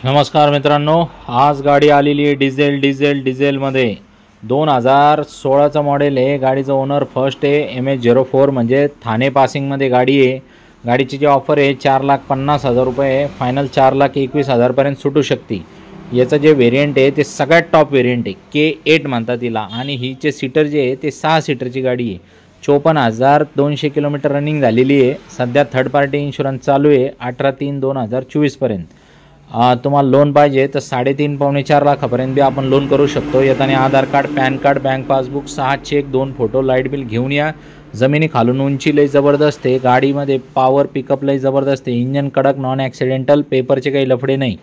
नमस्कार मित्रांनो, आज गाडी आलेली आहे डिझेलमध्ये 2016चं मॉडेल आहे। गाडीचं ओनर फर्स्ट आहे, MH04 म्हणजे ठाणे पासिंगमध्ये गाडी आहे। गाडीची जी ऑफर आहे 4,50,000 रुपये, फायनल 4,21,000 पर्यंत सुटू शकते। याचं जे व्हेरियंट आहे ते सगळ्यात टॉप व्हेरियंट आहे, K8 म्हणतात तिला। आणि ही जे सीटर जे आहे ते 6 सीटरची गाडी आहे। 54,200 किलोमीटर रनिंग झालेली आहे। सध्या थर्ड पार्टी इन्शुरन्स चालू आहे 18/3/2024 पर्यंत। तुम्हाला लोन पाहिजे तर 3.5 पावणे 4 लाखापर्यंत बी आपण लोन करू शकतो। येताना Aadhaar card, PAN card, bank passbook, 6 cheque, 2 photo, light bill घेऊन या। जमिनी खालून उंची लई जबरदस्त आहे। गाडीमध्ये पॉवर पिकअप लई जबरदस्त आहे। इंजन कडक, नॉन ॲक्सिडेंटल, पेपरचे काही लफडे नाही।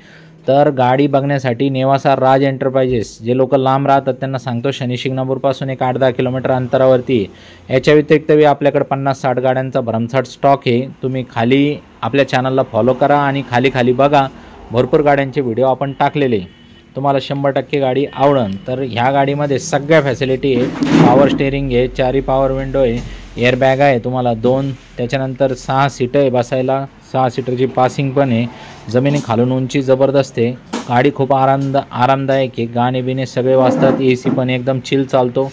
तर गाडी बघण्यासाठी नेवासा राज एंटरप्राइजेस, जे लोक लांब राहतात त्यांना सांगतो, शनी शिंगणापूरपासून एक 8-10 किलोमीटर अंतरावरती आहे। याच्या व्यतिरिक्त बी आपल्याकडे 50-60 गाड्यांचा भरमसाठ स्टॉक आहे। तुम्ही खाली आपल्या चॅनलला फॉलो करा आणि खाली बघा, भरपूर गाड्यांचे व्हिडिओ आपण टाकलेले, तुम्हाला 100% गाडी आवडेल। तर ह्या गाडीमध्ये सगळ्या फॅसिलिटी आहे। पॉवर स्टेअरिंग आहे, 4 पॉवर विंडो आहे, एअरबॅग आहे तुम्हाला 2, त्याच्यानंतर 6 सीटं आहे बसायला, 6 सीटरची पासिंग पण आहे। जमिनी खालून उंची जबरदस्त आहे। गाडी खूप आरामदायक आहे। गाणे बिणे सगळे वाजतात, AC पण एकदम चिल चालतो।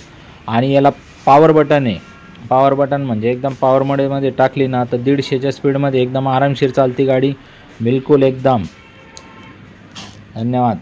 आणि याला पॉवर बटन आहे। पॉवर बटन म्हणजे एकदम पॉवर मोडमध्ये टाकली ना तर 150च्या स्पीडमध्ये एकदम आरामशीर चालती गाडी, बिलकुल एकदम। धन्यवाद।